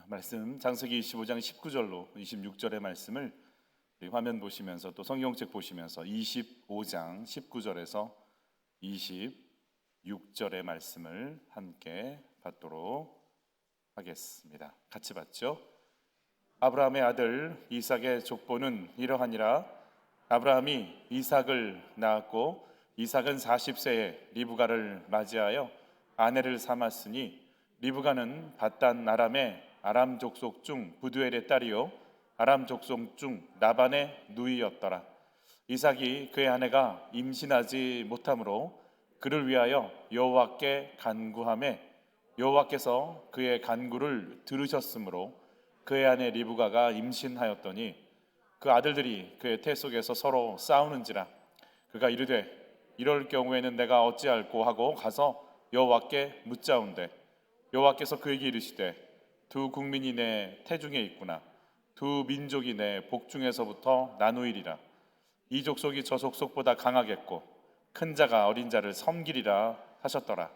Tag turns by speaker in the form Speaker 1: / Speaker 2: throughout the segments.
Speaker 1: 말씀 창세기 25장 19절로 26절의 말씀을 화면 보시면서 또 성경책 보시면서 25장 19절에서 26절의 말씀을 함께 받도록 하겠습니다. 같이 받죠. 아브라함의 아들 이삭의 족보는 이러하니라. 아브라함이 이삭을 낳았고 이삭은 40세에 리브가를 맞이하여 아내를 삼았으니 리브가는 밧단 아람의 아람 족속 중 부두엘의 딸이요 아람 족속 중 라반의 누이였더라. 이삭이 그의 아내가 임신하지 못하므로 그를 위하여 여호와께 간구하매 여호와께서 그의 간구를 들으셨으므로 그의 아내 리브가가 임신하였더니 그 아들들이 그의 태 속에서 서로 싸우는지라. 그가 이르되 이럴 경우에는 내가 어찌할꼬 하고 가서 여호와께 묻자온대 여호와께서 그에게 이르시되 두 국민이 내 태중에 있구나. 두 민족이 내 복중에서부터 나누이리라. 이 족속이 저 족속보다 강하겠고 큰 자가 어린 자를 섬기리라 하셨더라.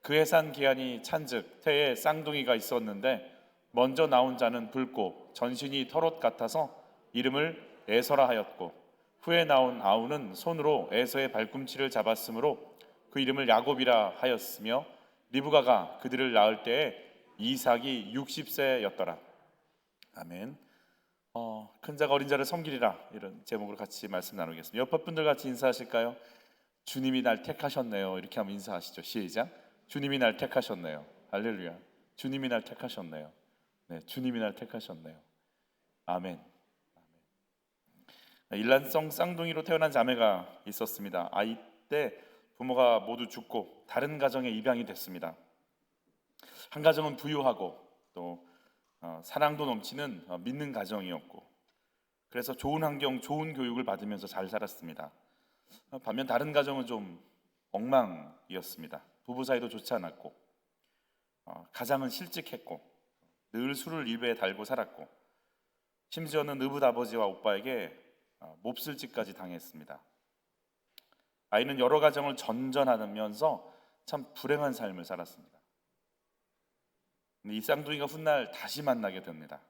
Speaker 1: 그해 산 기한이 찬즉 태에 쌍둥이가 있었는데 먼저 나온 자는 붉고 전신이 털옷 같아서 이름을 에서라 하였고 후에 나온 아우는 손으로 에서의 발꿈치를 잡았으므로 그 이름을 야곱이라 하였으며 리브가가 그들을 낳을 때에 이삭이 60세였더라. 아멘. 큰 자가 어린 자를 섬기리라, 이런 제목으로 같이 말씀 나누겠습니다. 옆에 분들 같이 인사하실까요? 주님이 날 택하셨네요. 이렇게 하면 인사하시죠. 시작. 주님이 날 택하셨네요. 할렐루야. 주님이 날 택하셨네요. 네, 주님이 날 택하셨네요. 아멘. 일란성 쌍둥이로 태어난 자매가 있었습니다. 아이 때 부모가 모두 죽고 다른 가정에 입양이 됐습니다. 한 가정은 부유하고 또 사랑도 넘치는 믿는 가정이었고 그래서 좋은 환경, 좋은 교육을 받으면서 잘 살았습니다. 반면 다른 가정은 좀 엉망이었습니다. 부부 사이도 좋지 않았고 가장은 실직했고 늘 술을 입에 달고 살았고 심지어는 의붓아버지와 오빠에게 몹쓸 짓까지 당했습니다. 아이는 여러 가정을 전전하면서 참 불행한 삶을 살았습니다. 이 쌍둥이가 훗날 다시 만나게 됩니다.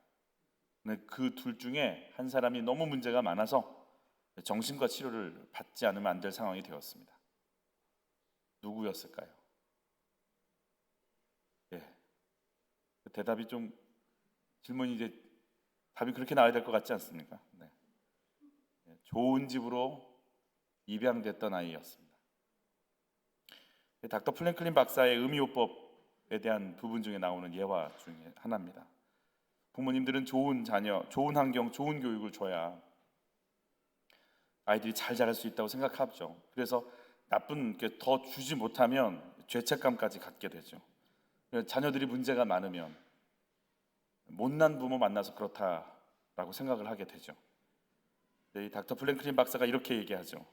Speaker 1: 그 둘 중에 한 사람이 너무 문제가 많아서 정신과 치료를 받지 않으면 안 될 상황이 되었습니다. 누구였을까요? 대답이 좀 질문이 이제 답이 그렇게 나와야 될 것 같지 않습니까? 좋은 집으로 입양됐던 아이였습니다. 닥터 플랭클린 박사의 의미요법에 대한 부분 중에 나오는 예화 중에 하나입니다. 부모님들은 좋은 자녀, 좋은 환경, 좋은 교육을 줘야 아이들이 잘 자랄 수 있다고 생각하죠. 그래서 나쁜 게 더 주지 못하면 죄책감까지 갖게 되죠. 자녀들이 문제가 많으면 못난 부모 만나서 그렇다라고 생각을 하게 되죠. 이 닥터 플랭클린 박사가 이렇게 얘기하죠.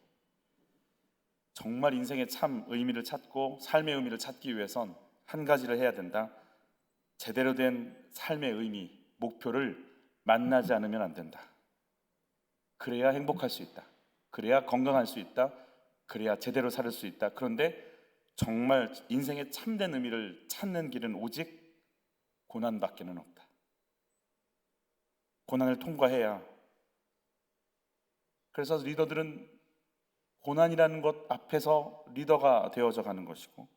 Speaker 1: 정말 인생의 참 의미를 찾고 삶의 의미를 찾기 위해선 한 가지를 해야 된다. 제대로 된 삶의 의미, 목표를 만나지 않으면 안 된다. 그래야 행복할 수 있다. 그래야 건강할 수 있다. 그래야 제대로 살 수 있다. 그런데 정말 인생의 참된 의미를 찾는 길은 오직 고난밖에는 없다. 고난을 통과해야. 그래서 리더들은 고난이라는 것 앞에서 리더가 되어져 가는 것이고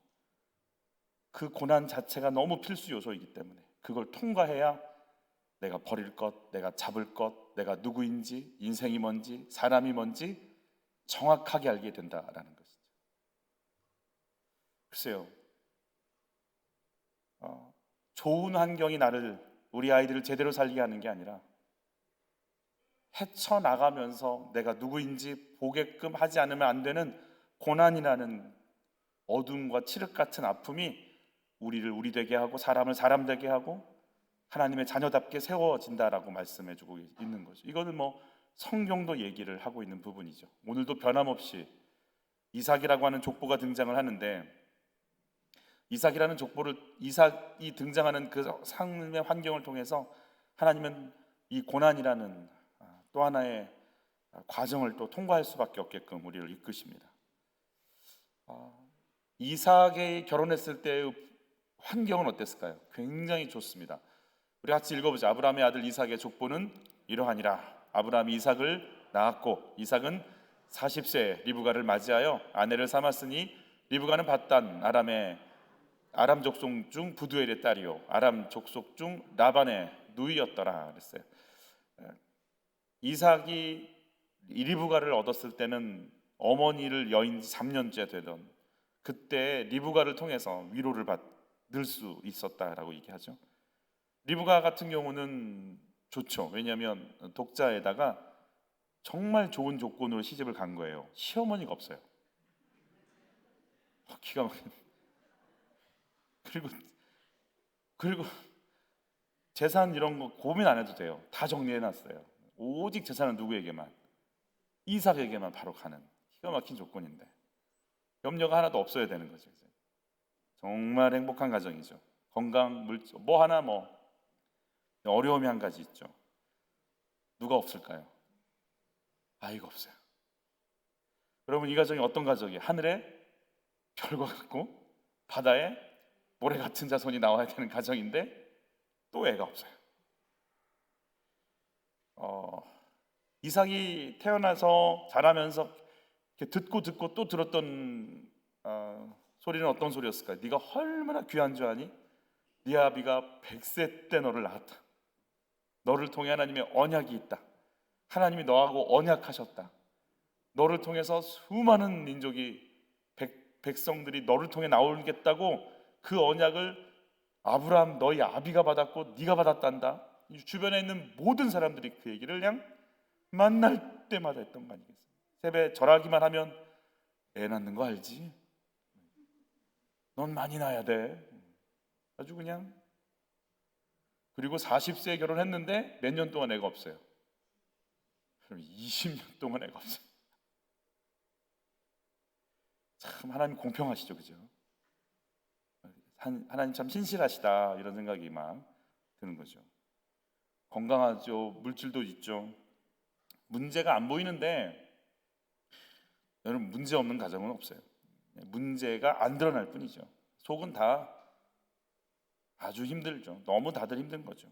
Speaker 1: 그 고난 자체가 너무 필수 요소이기 때문에 그걸 통과해야 내가 버릴 것, 내가 잡을 것, 내가 누구인지, 인생이 뭔지, 사람이 뭔지 정확하게 알게 된다라는 것이죠. 글쎄요, 좋은 환경이 우리 아이들을 제대로 살게 하는 게 아니라 헤쳐나가면서 내가 누구인지 보게끔 하지 않으면 안 되는 고난이라는 어둠과 칠흑 같은 아픔이 우리를 우리 되게 하고 사람을 사람 되게 하고 하나님의 자녀답게 세워진다라고 말씀해주고 있는 거죠. 이거는 성경도 얘기를 하고 있는 부분이죠. 오늘도 변함없이 이삭이라고 하는 족보가 등장을 하는데 이삭이 등장하는 그 삶의 환경을 통해서 하나님은 이 고난이라는 또 하나의 과정을 또 통과할 수밖에 없게끔 우리를 이끄십니다. 이삭이 결혼했을 때의 환경은 어땠을까요? 굉장히 좋습니다. 우리 같이 읽어보자. 아브라함의 아들 이삭의 족보는 이러하니라. 아브라함이 이삭을 낳았고 이삭은 40세 리브가를 맞이하여 아내를 삼았으니 리브가는 밧단 아람 족속 중 부두엘의 딸이요 아람 족속 중 라반의 누이였더라 그랬어요. 이삭이 리브가를 얻었을 때는 어머니를 여인 지 3년째 되던 그때 리브가를 통해서 위로를 받을 수 있었다라고 얘기하죠. 리브가 같은 경우는 좋죠. 왜냐하면 독자에다가 정말 좋은 조건으로 시집을 간 거예요. 시어머니가 없어요. 기가 막힌. 그리고 재산 이런 거 고민 안 해도 돼요. 다 정리해놨어요. 오직 재산은 누구에게만? 이삭에게만 바로 가는 기가 막힌 조건인데 염려가 하나도 없어야 되는 거죠. 정말 행복한 가정이죠. 건강, 물질, 뭐 어려움이 한 가지 있죠. 누가 없을까요? 아이가 없어요. 여러분 이 가정이 어떤 가정이에요? 하늘에 별과 같고 바다에 모래 같은 자손이 나와야 되는 가정인데 또 애가 없어요. 이삭이 태어나서 자라면서 이렇게 듣고 또 들었던 소리는 어떤 소리였을까요? 네가 얼마나 귀한 줄 아니? 네 아비가 100세 때 너를 낳았다. 너를 통해 하나님의 언약이 있다. 하나님이 너하고 언약하셨다. 너를 통해서 수많은 민족이 백성들이 너를 통해 나오겠다고 그 언약을 아브라함 너희 아비가 받았고 네가 받았단다. 주변에 있는 모든 사람들이 그 얘기를 그냥 만날 때마다 했던 거 아니겠어요? 세배 절하기만 하면 애 낳는 거 알지? 넌 많이 낳아야 돼. 아주 그냥. 그리고 40세에 결혼했는데 몇 년 동안 애가 없어요. 그럼 20년 동안 애가 없어요. 참 하나님 공평하시죠, 그죠? 하나님 참 신실하시다 이런 생각이 막 드는 거죠. 건강하죠, 물질도 있죠. 문제가 안 보이는데 여러분 문제 없는 가정은 없어요. 문제가 안 드러날 뿐이죠. 속은 다 아주 힘들죠. 너무 다들 힘든 거죠.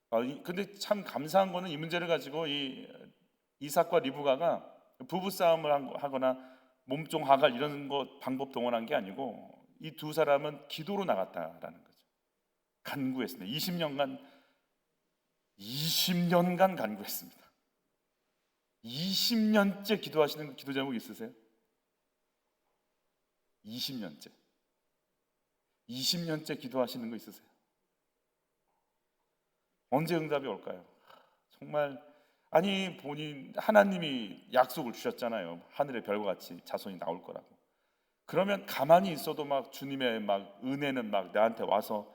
Speaker 1: 근데 참 감사한 거는 이 문제를 가지고 이 이삭과 리브가가 부부 싸움을 하거나 몸종 하갈 이런 거 방법 동원한 게 아니고 이 두 사람은 기도로 나갔다라는 거죠. 간구했습니다. 20년간 간구했습니다. 20년째 기도하시는 기도 제목 있으세요? 20년째 기도하시는 거 있으세요? 언제 응답이 올까요? 정말 아니 본인 하나님이 약속을 주셨잖아요. 하늘의 별과 같이 자손이 나올 거라고. 그러면 가만히 있어도 막 주님의 막 은혜는 막 나한테 와서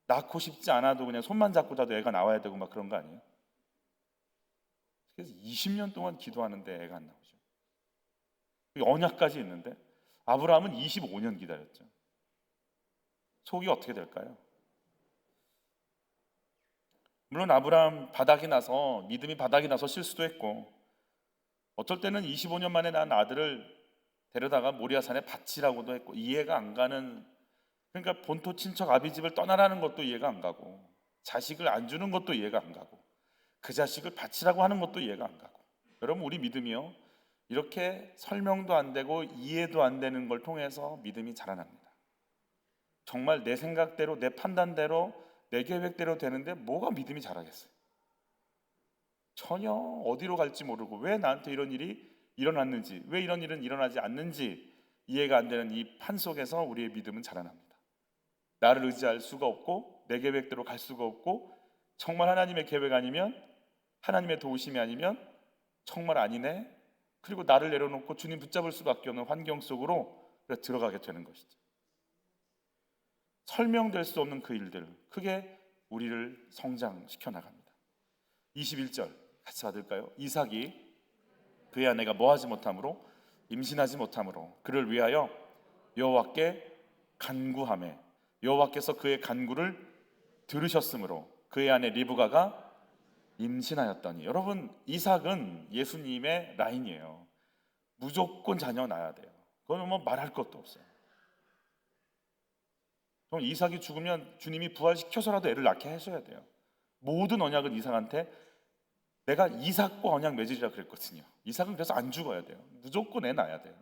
Speaker 1: 낳고 싶지 않아도 그냥 손만 잡고라도 애가 나와야 되고 막 그런 거 아니에요? 그래서 20년 동안 기도하는데 애가 안 나오죠. 언약까지 있는데 아브라함은 25년 기다렸죠. 속이 어떻게 될까요? 물론 아브라함 믿음이 바닥이 나서 실수도 했고 어쩔 때는 25년 만에 낳은 아들을 데려다가 모리아산에 바치라고도 했고 이해가 안 가는, 그러니까 본토 친척 아비 집을 떠나라는 것도 이해가 안 가고 자식을 안 주는 것도 이해가 안 가고 그 자식을 바치라고 하는 것도 이해가 안 가고. 여러분 우리 믿음이요 이렇게 설명도 안 되고 이해도 안 되는 걸 통해서 믿음이 자라납니다. 정말 내 생각대로 내 판단대로 내 계획대로 되는데 뭐가 믿음이 자라겠어요? 전혀 어디로 갈지 모르고 왜 나한테 이런 일이 일어났는지, 왜 이런 일은 일어나지 않는지 이해가 안 되는 이 판 속에서 우리의 믿음은 자라납니다. 나를 의지할 수가 없고 내 계획대로 갈 수가 없고 정말 하나님의 계획 아니면, 하나님의 도우심이 아니면 정말 아니네. 그리고 나를 내려놓고 주님 붙잡을 수밖에 없는 환경 속으로 들어가게 되는 것이죠. 설명될 수 없는 그 일들, 그게 우리를 성장시켜 나갑니다. 21절 같이 받을까요? 이삭이 그의 아내가 뭐하지 못함으로, 임신하지 못함으로 그를 위하여 여호와께 간구하매 여호와께서 그의 간구를 들으셨으므로 그의 아내 리브가가 임신하였더니. 여러분 이삭은 예수님의 라인이에요. 무조건 자녀 낳아야 돼요. 그건 뭐 말할 것도 없어요. 그럼 이삭이 죽으면 주님이 부활시켜서라도 애를 낳게 하셔야 돼요. 모든 언약은 이삭한테 내가 이삭과 언약 맺으리라 그랬거든요. 이삭은 그래서 안 죽어야 돼요. 무조건 애 낳아야 돼요.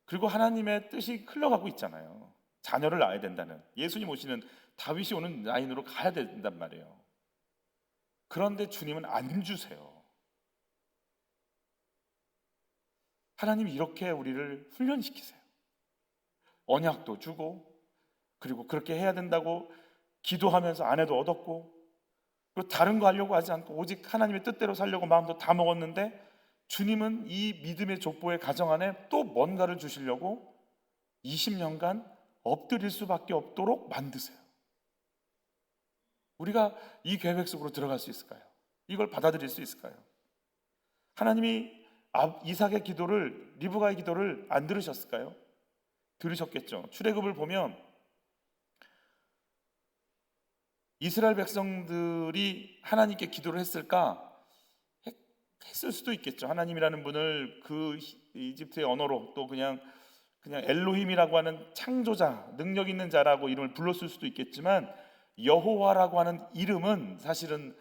Speaker 1: 그리고 하나님의 뜻이 흘러가고 있잖아요. 자녀를 낳아야 된다는, 예수님 오시는 다윗이 오는 라인으로 가야 된단 말이에요. 그런데 주님은 안 주세요. 하나님이 이렇게 우리를 훈련시키세요. 언약도 주고, 그리고 그렇게 해야 된다고 기도하면서 아내도 얻었고, 그리고 다른 거 하려고 하지 않고 오직 하나님의 뜻대로 살려고 마음도 다 먹었는데, 주님은 이 믿음의 족보의 가정 안에 또 뭔가를 주시려고 20년간 엎드릴 수밖에 없도록 만드세요. 우리가 이 계획 속으로 들어갈 수 있을까요? 이걸 받아들일 수 있을까요? 하나님이 이삭의 기도를, 리브가의 기도를 안 들으셨을까요? 들으셨겠죠. 출애굽을 보면 이스라엘 백성들이 하나님께 기도를 했을까? 했을 수도 있겠죠. 하나님이라는 분을 그 이집트의 언어로 또 그냥 엘로힘이라고 하는 창조자, 능력 있는 자라고 이름을 불렀을 수도 있겠지만, 여호와라고 하는 이름은 사실은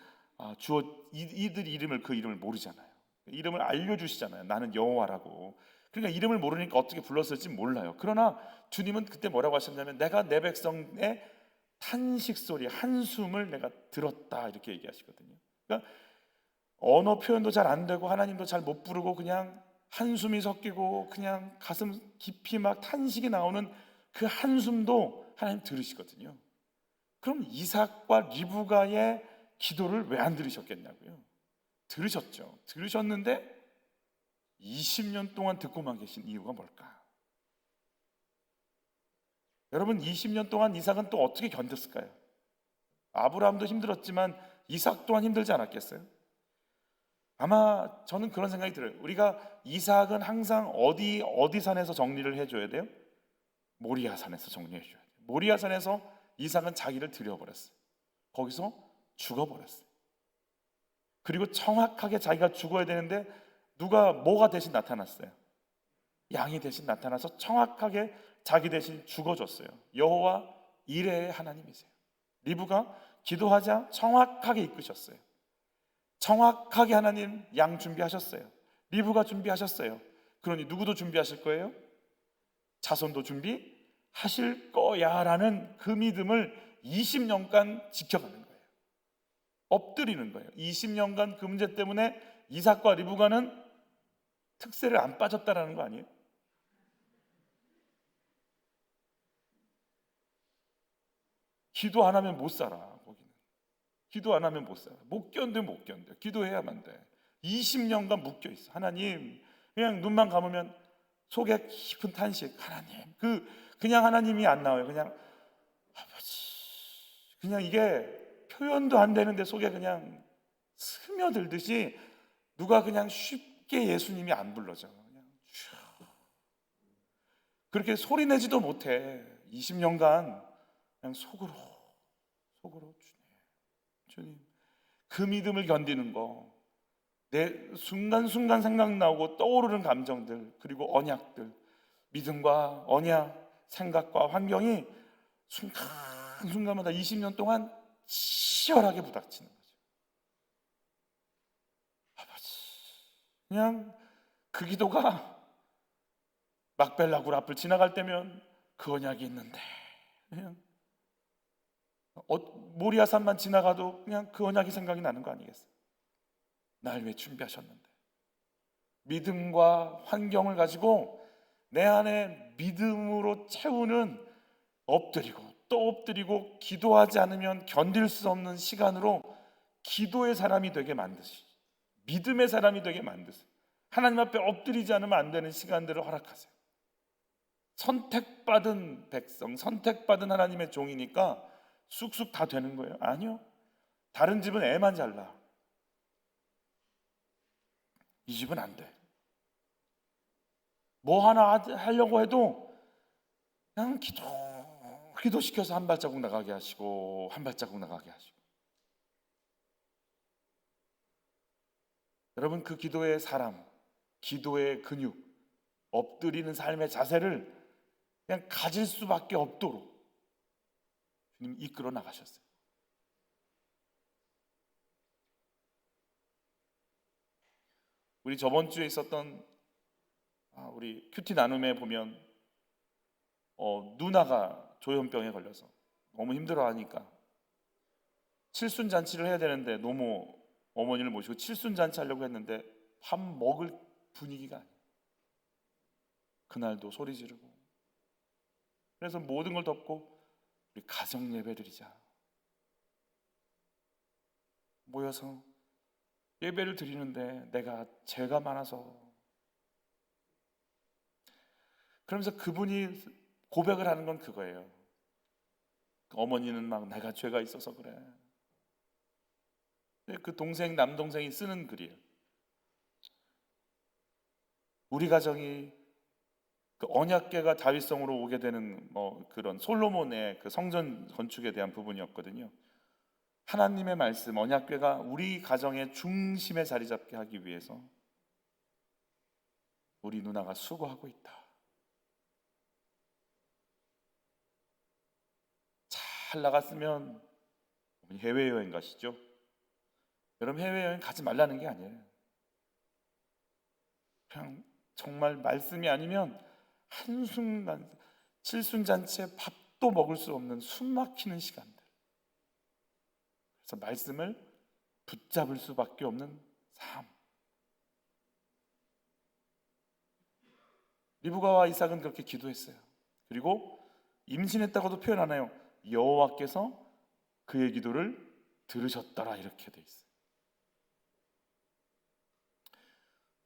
Speaker 1: 이들 이름을, 그 이름을 모르잖아요. 이름을 알려주시잖아요. 나는 여호와라고. 그러니까 이름을 모르니까 어떻게 불렀을지 몰라요. 그러나 주님은 그때 뭐라고 하셨냐면, 내가 내 백성의 탄식 소리, 한숨을 내가 들었다, 이렇게 얘기하시거든요. 그러니까 언어 표현도 잘 안 되고 하나님도 잘 못 부르고 그냥 한숨이 섞이고 그냥 가슴 깊이 막 탄식이 나오는 그 한숨도 하나님 들으시거든요. 그럼 이삭과 리브가의 기도를 왜 안 들으셨겠냐고요? 들으셨죠. 들으셨는데 20년 동안 듣고만 계신 이유가 뭘까? 여러분, 20년 동안 이삭은 또 어떻게 견뎠을까요? 아브라함도 힘들었지만 이삭 또한 힘들지 않았겠어요? 아마 저는 그런 생각이 들어요. 우리가 이삭은 항상 어디 산에서 정리를 해줘야 돼요? 모리아 산에서 정리해줘야 돼요. 모리아 산에서 이삭은 자기를 들여버렸어요. 거기서 죽어버렸어요. 그리고 정확하게 자기가 죽어야 되는데 뭐가 대신 나타났어요? 양이 대신 나타나서 정확하게 자기 대신 죽어줬어요. 여호와 이레의 하나님이세요. 리브가 기도하자 정확하게 이끄셨어요. 정확하게 하나님 양 준비하셨어요. 리브가 준비하셨어요. 그러니 누구도 준비하실 거예요? 자손도 준비하실 거야라는 그 믿음을 20년간 지켜가는 거예요. 엎드리는 거예요. 20년간 그 문제 때문에 이삭과 리브가는 특세를 안 빠졌다라는 거 아니에요? 기도 안 하면 못 살아. 거기는 기도 안 하면 못 살아. 못 견뎌. 기도해야만 돼. 20년간 묶여 있어. 하나님, 그냥 눈만 감으면 속에 깊은 탄식. 하나님, 그냥 하나님이 안 나와요. 그냥 아버지, 그냥 이게 표현도 안 되는데 속에 그냥 스며들듯이 누가 그냥 쉽게 예수님이 안 불러져. 그냥 그렇게 소리 내지도 못해. 20년간 그냥 속으로 주님, 그 믿음을 견디는 거, 내 순간순간 생각나고 떠오르는 감정들, 그리고 언약들, 믿음과 언약, 생각과 환경이 순간순간마다 20년 동안 치열하게 부닥치는 거죠. 아버지, 그냥 그 기도가 막벨라굴 앞을 지나갈 때면 그 언약이 있는데, 그냥 모리아산만 지나가도 그냥 그 언약이 생각이 나는 거 아니겠어요? 날 왜 준비하셨는데? 믿음과 환경을 가지고 내 안에 믿음으로 채우는, 엎드리고 또 엎드리고 기도하지 않으면 견딜 수 없는 시간으로 기도의 사람이 되게 만드시, 믿음의 사람이 되게 만드세요. 하나님 앞에 엎드리지 않으면 안 되는 시간들을 허락하세요. 선택받은 백성, 선택받은 하나님의 종이니까 쑥쑥 다 되는 거예요? 아니요. 다른 집은 애만 잘나. 이 집은 안 돼. 뭐 하나 하려고 해도 그냥 기도시켜서 한 발자국 나가게 하시고 한 발자국 나가게 하시고. 여러분, 그 기도의 사람, 기도의 근육, 엎드리는 삶의 자세를 그냥 가질 수밖에 없도록 주님 이끌어 나가셨어요. 우리 저번 주에 있었던 우리 큐티 나눔에 보면 누나가 조현병에 걸려서 너무 힘들어하니까 칠순잔치를 해야 되는데 너무 어머니를 모시고 칠순잔치 하려고 했는데 밥 먹을 분위기가 아니에요. 그날도 소리 지르고, 그래서 모든 걸 덮고 우리 가정 예배 드리자 모여서 예배를 드리는데 내가 죄가 많아서, 그러면서 그분이 고백을 하는 건 그거예요. 어머니는 막 내가 죄가 있어서 그래. 그 동생 남동생이 쓰는 글이에요. 우리 가정이 그 언약궤가 다윗성으로 오게 되는 그런 솔로몬의 그 성전 건축에 대한 부분이었거든요. 하나님의 말씀 언약궤가 우리 가정의 중심에 자리 잡게 하기 위해서 우리 누나가 수고하고 있다. 잘 나갔으면 해외여행 가시죠. 여러분, 해외여행 가지 말라는 게 아니에요. 그냥 정말 말씀이 아니면 한순간 칠순잔치에 밥도 먹을 수 없는 숨 막히는 시간들, 그래서 말씀을 붙잡을 수밖에 없는 삶. 리브가와 이삭은 그렇게 기도했어요. 그리고 임신했다고도 표현하나요? 여호와께서 그의 기도를 들으셨더라, 이렇게 돼 있어요.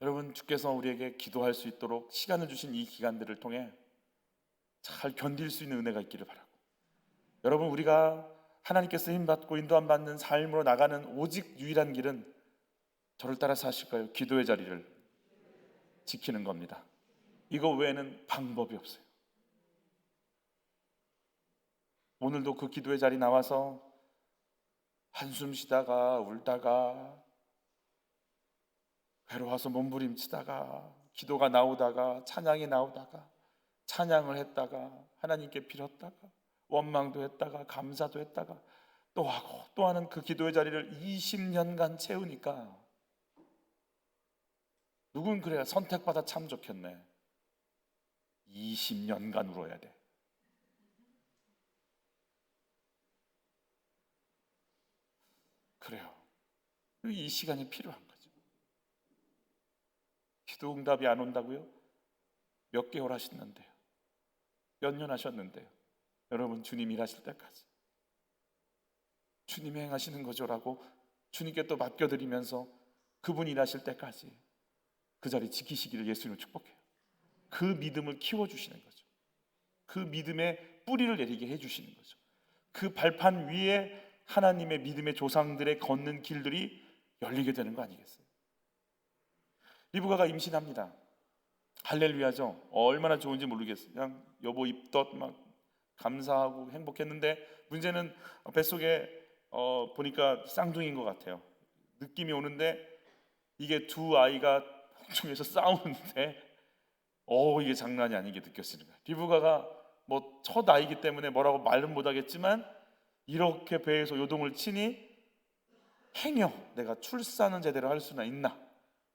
Speaker 1: 여러분, 주께서 우리에게 기도할 수 있도록 시간을 주신 이 기간들을 통해 잘 견딜 수 있는 은혜가 있기를 바라고, 여러분, 우리가 하나님께서 힘받고 인도함 받는 삶으로 나가는 오직 유일한 길은 저를 따라서 하실까요? 기도의 자리를 지키는 겁니다. 이거 외에는 방법이 없어요. 오늘도 그 기도의 자리 나와서 한숨 쉬다가 울다가 괴로워서 몸부림치다가 기도가 나오다가 찬양이 나오다가 찬양을 했다가 하나님께 빌었다가 원망도 했다가 감사도 했다가 또 하고 또 하는 그 기도의 자리를 20년간 채우니까 누군 그래야 선택받아 참 좋겠네. 20년간 울어야 돼. 그래요. 이 시간이 필요한 거죠. 기도 응답이 안 온다고요? 몇 개월 하셨는데요? 몇 년 하셨는데요? 여러분, 주님 일하실 때까지 주님이 행하시는 거죠라고 주님께 또 맡겨드리면서 그분 일하실 때까지 그 자리 지키시기를 예수님을 축복해요. 그 믿음을 키워주시는 거죠. 그 믿음의 뿌리를 내리게 해주시는 거죠. 그 발판 위에 하나님의 믿음의 조상들의 걷는 길들이 열리게 되는 거 아니겠어요? 리브가가 임신합니다. 할렐루야죠. 얼마나 좋은지 모르겠어요. 그냥 여보 입덧 막 감사하고 행복했는데 문제는 뱃속에 보니까 쌍둥이인 것 같아요. 느낌이 오는데 이게 두 아이가 공중에서 싸우는데 이게 장난이 아닌 게 느껴지는 거예요. 리브가가 뭐 첫 아이기 때문에 뭐라고 말은 못하겠지만 이렇게 배에서 요동을 치니 행여 내가 출산은 제대로 할 수나 있나,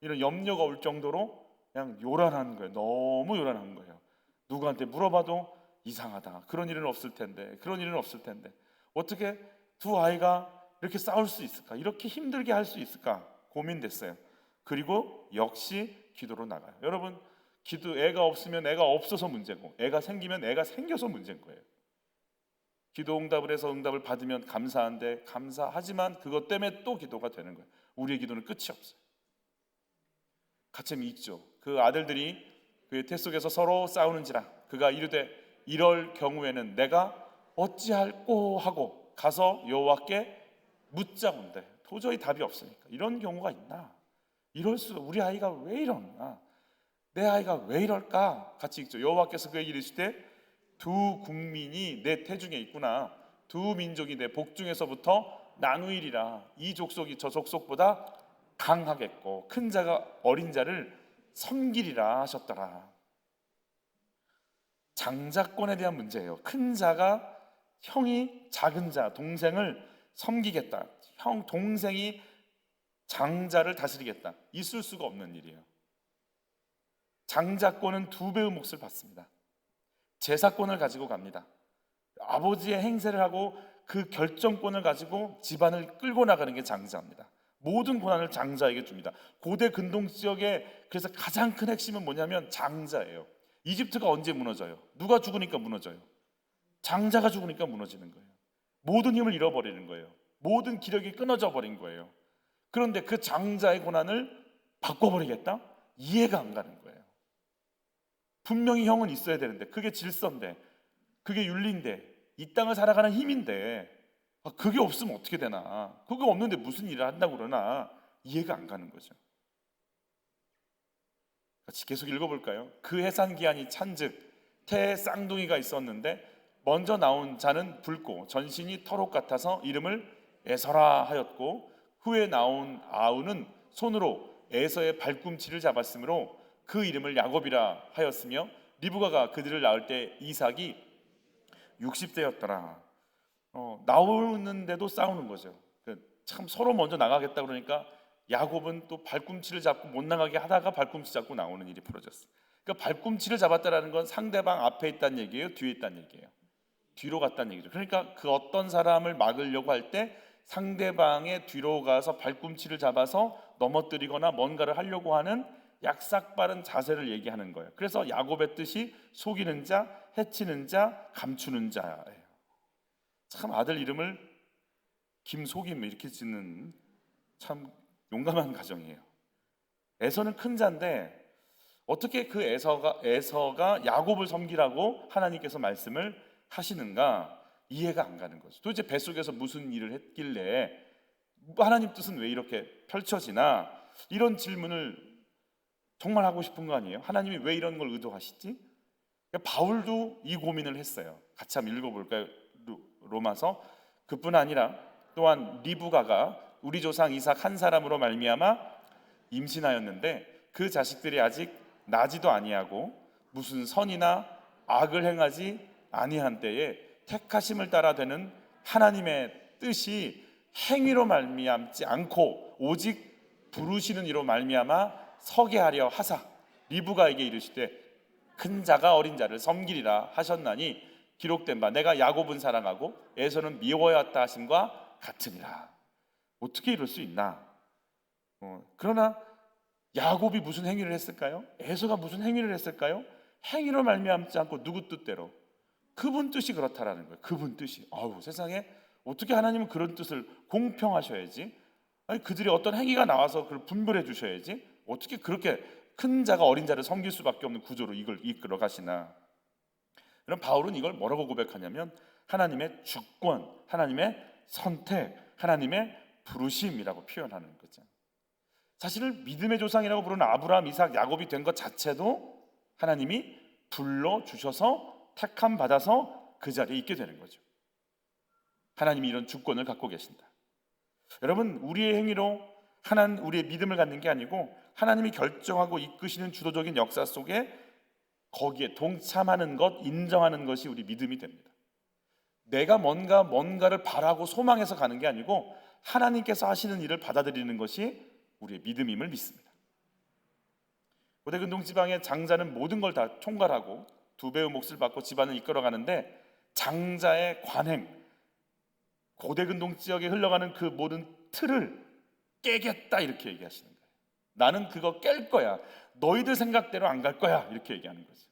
Speaker 1: 이런 염려가 올 정도로 그냥 요란한 거예요. 너무 요란한 거예요. 누구한테 물어봐도 이상하다, 그런 일은 없을 텐데, 그런 일은 없을 텐데 어떻게 두 아이가 이렇게 싸울 수 있을까, 이렇게 힘들게 할 수 있을까 고민됐어요. 그리고 역시 기도로 나가요. 여러분, 애가 없으면 애가 없어서 문제고 애가 생기면 애가 생겨서 문제인 거예요. 기도 응답을 해서 응답을 받으면 감사한데 감사하지만 그것 때문에 또 기도가 되는 거예요. 우리의 기도는 끝이 없어요. 가점이 있죠. 그 아들들이 그의 태 속에서 서로 싸우는지라 그가 이르되 이럴 경우에는 내가 어찌할꼬 하고 가서 여호와께 묻자온대. 도저히 답이 없으니까. 이런 경우가 있나? 이럴 수, 우리 아이가 왜 이러나? 내 아이가 왜 이럴까? 같이 읽죠. 여호와께서 그에게 이르시되 두 국민이 내 태중에 있구나. 두 민족이 내 복중에서부터 나누이리라. 이 족속이 저 족속보다 강하겠고 큰 자가 어린 자를 섬기리라 하셨더라. 장자권에 대한 문제예요. 큰 자가 형이 작은 자, 동생을 섬기겠다. 동생이 장자를 다스리겠다. 있을 수가 없는 일이에요. 장자권은 2배의 몫을 받습니다. 제사권을 가지고 갑니다. 아버지의 행세를 하고 그 결정권을 가지고 집안을 끌고 나가는 게 장자입니다. 모든 권한을 장자에게 줍니다. 고대 근동 지역의 그래서 가장 큰 핵심은 뭐냐면 장자예요. 이집트가 언제 무너져요? 누가 죽으니까 무너져요? 장자가 죽으니까 무너지는 거예요. 모든 힘을 잃어버리는 거예요. 모든 기력이 끊어져 버린 거예요. 그런데 그 장자의 권한을 바꿔버리겠다? 이해가 안 가는 거예요. 분명히 형은 있어야 되는데, 그게 질서인데, 그게 윤리인데, 이 땅을 살아가는 힘인데, 그게 없으면 어떻게 되나? 그게 없는데 무슨 일을 한다고 그러나? 이해가 안 가는 거죠. 같이 계속 읽어볼까요? 그 해산기한이 찬즉 태에 쌍둥이가 있었는데 먼저 나온 자는 붉고 전신이 털옷 같아서 이름을 에서라 하였고, 후에 나온 아우는 손으로 에서의 발꿈치를 잡았으므로 그 이름을 야곱이라 하였으며, 리브가가 그들을 낳을 때 이삭이 60대였더라. 나오는데도 싸우는 거죠. 참 서로 먼저 나가겠다 그러니까 야곱은 또 발꿈치를 잡고 못 나가게 하다가 발꿈치 잡고 나오는 일이 벌어졌어요. 그러니까 발꿈치를 잡았다라는 건 상대방 앞에 있다는 얘기예요, 뒤에 있다는 얘기예요? 뒤로 갔다는 얘기죠. 그러니까 그 어떤 사람을 막으려고 할 때 상대방의 뒤로 가서 발꿈치를 잡아서 넘어뜨리거나 뭔가를 하려고 하는 약삭빠른 자세를 얘기하는 거예요. 그래서 야곱의 뜻이 속이는 자, 해치는 자, 감추는 자예요. 참 아들 이름을 김속임 이렇게 짓는 참 용감한 가정이에요. 에서는 큰 자인데 어떻게 그 에서가 야곱을 섬기라고 하나님께서 말씀을 하시는가 이해가 안 가는 거죠. 도대체 뱃속에서 무슨 일을 했길래 하나님 뜻은 왜 이렇게 펼쳐지나, 이런 질문을 정말 하고 싶은 거 아니에요? 하나님이 왜 이런 걸 의도하시지? 바울도 이 고민을 했어요. 같이 한번 읽어볼까요? 로마서. 그뿐 아니라 또한 리브가가 우리 조상 이삭 한 사람으로 말미암아 임신하였는데 그 자식들이 아직 나지도 아니하고 무슨 선이나 악을 행하지 아니한 때에 택하심을 따라 되는 하나님의 뜻이 행위로 말미암지 않고 오직 부르시는 이로 말미암아 서게 하려 하사 리브가에게 이르시되 큰 자가 어린 자를 섬기리라 하셨나니 기록된 바 내가 야곱은 사랑하고 에서는 미워하였다 하심과 같으니라. 어떻게 이럴 수 있나? 그러나 야곱이 무슨 행위를 했을까요? 에서가 무슨 행위를 했을까요? 행위로 말미암지 않고 누구 뜻대로? 그분 뜻이 그렇다라는 거예요. 그분 뜻이. 세상에 어떻게 하나님은 그런 뜻을 공평하셔야지? 아니 그들이 어떤 행위가 나와서 그걸 분별해 주셔야지? 어떻게 그렇게 큰 자가 어린 자를 섬길 수밖에 없는 구조로 이걸 이끌어 가시나? 그럼 바울은 이걸 뭐라고 고백하냐면 하나님의 주권, 하나님의 선택, 하나님의 부르심이라고 표현하는 거죠. 사실은 믿음의 조상이라고 부르는 아브라함, 이삭, 야곱이 된 것 자체도 하나님이 불러주셔서 택함 받아서 그 자리에 있게 되는 거죠. 하나님이 이런 주권을 갖고 계신다. 여러분, 우리의 행위로 우리의 믿음을 갖는 게 아니고 하나님이 결정하고 이끄시는 주도적인 역사 속에 거기에 동참하는 것, 인정하는 것이 우리 믿음이 됩니다. 내가 뭔가를 바라고 소망해서 가는 게 아니고 하나님께서 하시는 일을 받아들이는 것이 우리의 믿음임을 믿습니다. 고대 근동 지방의 장자는 모든 걸 다 총괄하고 2배의 몫을 받고 집안을 이끌어가는데 장자의 관행, 고대 근동 지역에 흘러가는 그 모든 틀을 깨겠다 이렇게 얘기하시는 거예요. 나는 그거 깰 거야. 너희들 생각대로 안 갈 거야. 이렇게 얘기하는 거죠.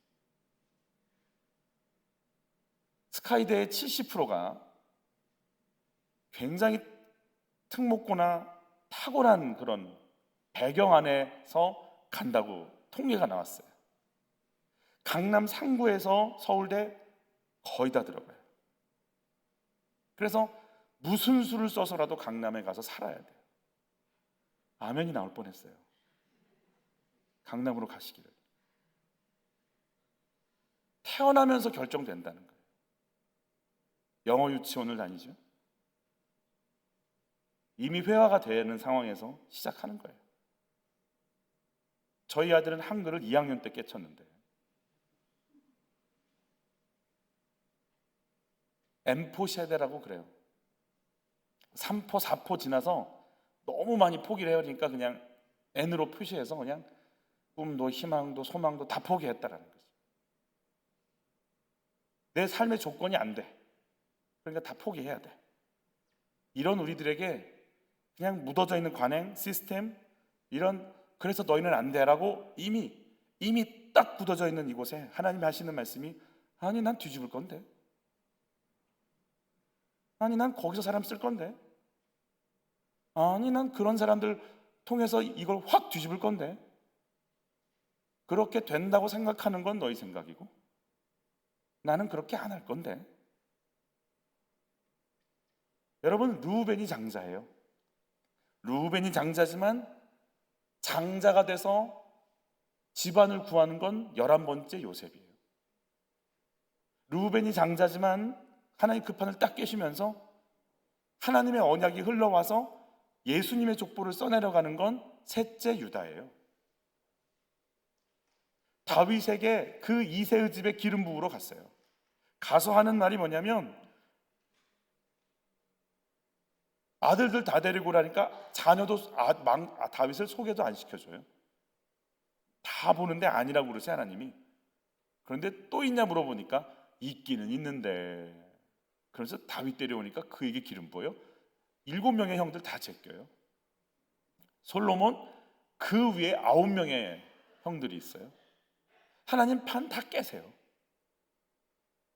Speaker 1: 스카이대의 70%가 굉장히 특목고나 탁월한 그런 배경 안에서 간다고 통계가 나왔어요. 강남 상구에서 서울대 거의 다 들어가요. 그래서 무슨 수를 써서라도 강남에 가서 살아야 돼요. 아멘이 나올 뻔했어요. 강남으로 가시기를. 태어나면서 결정된다는 거예요. 영어 유치원을 다니죠. 이미 회화가 되는 상황에서 시작하는 거예요. 저희 아들은 한글을 2학년 때 깨쳤는데 M포 세대라고 그래요. 3포, 4포 지나서 너무 많이 포기를 해요. 그러니까 그냥 N으로 표시해서 그냥 꿈도 희망도 소망도 다 포기했다라는 거죠. 내 삶의 조건이 안 돼. 그러니까 다 포기해야 돼. 이런 우리들에게 그냥 묻어져 있는 관행, 시스템, 이런 그래서 너희는 안 돼라고 이미 딱 묻어져 있는 이곳에 하나님이 하시는 말씀이 아니 난 뒤집을 건데, 아니 난 거기서 사람 쓸 건데, 아니 난 그런 사람들 통해서 이걸 확 뒤집을 건데, 그렇게 된다고 생각하는 건 너희 생각이고 나는 그렇게 안 할 건데. 여러분, 르우벤이 장자예요. 르우벤이 장자지만 장자가 돼서 집안을 구하는 건 11번째 요셉이에요. 르우벤이 장자지만 하나님 그 판을 딱 깨시면서 하나님의 언약이 흘러와서 예수님의 족보를 써내려가는 건 셋째 유다예요. 다윗에게 그 이새의 집에 기름 부으러 갔어요. 가서 하는 말이 뭐냐면 아들들 다 데리고 오라니까 자녀도 다윗을 소개도 안 시켜줘요. 다 보는데 아니라고 그러지 하나님이. 그런데 또 있냐 물어보니까 있기는 있는데. 그래서 다윗 데려오니까 그에게 기름 부어요. 7명의 형들 다 제껴요. 솔로몬 그 위에 9명의 형들이 있어요. 하나님 판 다 깨세요.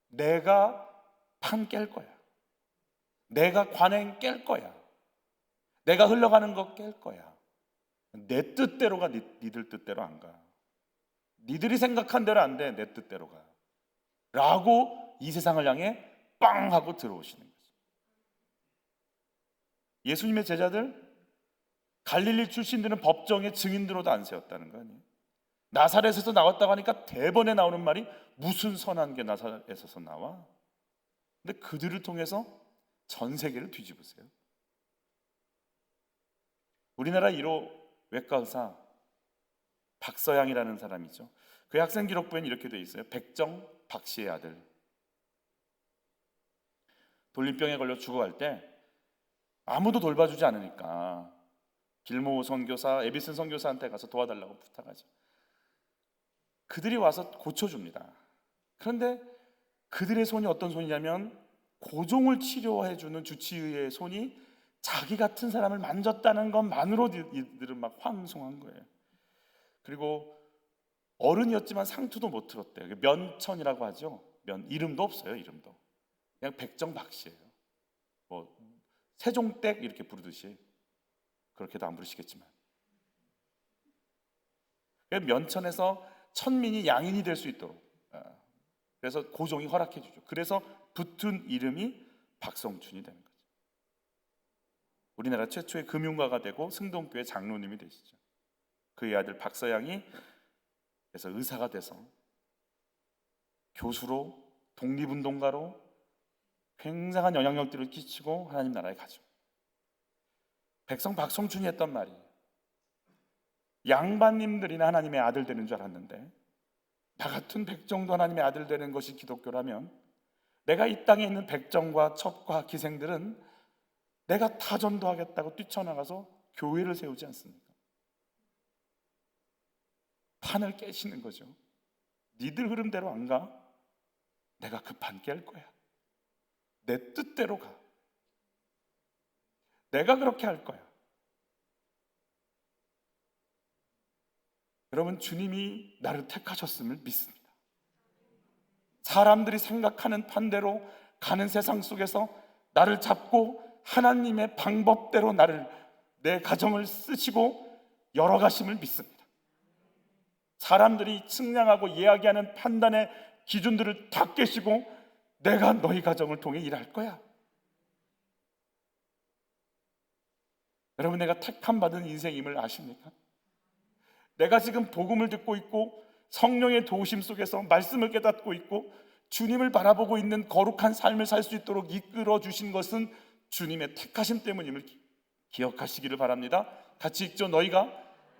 Speaker 1: 내가 판 깰 거야. 내가 관행 깰 거야. 내가 흘러가는 거 깰 거야. 내 뜻대로 가. 니들 뜻대로 안 가. 니들이 생각한 대로 안 돼. 내 뜻대로 가 라고 이 세상을 향해 빵 하고 들어오시는 거죠. 예수님의 제자들, 갈릴리 출신들은 법정에 증인들로도 안 세웠다는 거 아니에요. 나사렛에서 나왔다고 하니까 대번에 나오는 말이 무슨 선한 게 나사렛에서 나와. 근데 그들을 통해서 전 세계를 뒤집으세요. 우리나라 1호 외과 의사 박서양이라는 사람이죠. 그의 학생 기록부에는 이렇게 돼 있어요. 백정 박씨의 아들. 돌림병에 걸려 죽어갈 때 아무도 돌봐주지 않으니까 길모 선교사, 에비슨 선교사한테 가서 도와달라고 부탁하죠. 그들이 와서 고쳐줍니다. 그런데 그들의 손이 어떤 손이냐면 고종을 치료해주는 주치의의 손이 자기 같은 사람을 만졌다는 것만으로 이들은 막 황송한 거예요. 그리고 어른이었지만 상투도 못 들었대요. 면천이라고 하죠. 이름도 없어요. 이름도 그냥 백정박씨예요. 뭐 세종댁 이렇게 부르듯이. 그렇게도 안 부르시겠지만 면천에서 천민이 양인이 될 수 있도록, 그래서 고종이 허락해 주죠. 그래서 붙은 이름이 박성춘이 되는 거죠. 우리나라 최초의 금융가가 되고 승동교회 장로님이 되시죠. 그의 아들 박서양이 그래서 의사가 돼서 교수로, 독립운동가로 굉장한 영향력들을 끼치고 하나님 나라에 가죠. 백성 박성춘이 했던 말이 양반님들이나 하나님의 아들 되는 줄 알았는데 나 같은 백정도 하나님의 아들 되는 것이 기독교라면 내가 이 땅에 있는 백정과 첩과 기생들은 내가 타전도 하겠다고 뛰쳐나가서 교회를 세우지 않습니까? 판을 깨시는 거죠. 니들 흐름대로 안 가. 내가 그 판 깰 거야. 내 뜻대로 가. 내가 그렇게 할 거야. 여러분, 주님이 나를 택하셨음을 믿습니다. 사람들이 생각하는 판대로 가는 세상 속에서 나를 잡고 하나님의 방법대로 내 가정을 쓰시고 열어가심을 믿습니다. 사람들이 측량하고 이야기하는 판단의 기준들을 다 깨시고 내가 너희 가정을 통해 일할 거야. 여러분, 내가 택함 받은 인생임을 아십니까? 내가 지금 복음을 듣고 있고 성령의 도우심 속에서 말씀을 깨닫고 있고 주님을 바라보고 있는 거룩한 삶을 살 수 있도록 이끌어 주신 것은 주님의 택하심 때문임을 기억하시기를 바랍니다. 같이 읽죠. 너희가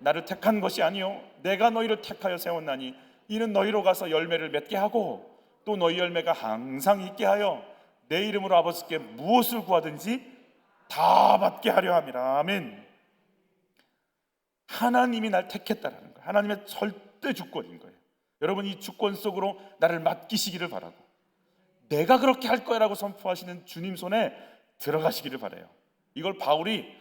Speaker 1: 나를 택한 것이 아니요 내가 너희를 택하여 세웠나니 이는 너희로 가서 열매를 맺게 하고 또 너희 열매가 항상 있게 하여 내 이름으로 아버지께 무엇을 구하든지 다 받게 하려 함이라. 아멘. 하나님이 날 택했다라는 거예요. 하나님의 절대 주권인 거예요. 여러분, 이 주권 속으로 나를 맡기시기를 바라고, 내가 그렇게 할 거야라고 선포하시는 주님 손에 들어가시기를 바라요. 이걸 바울이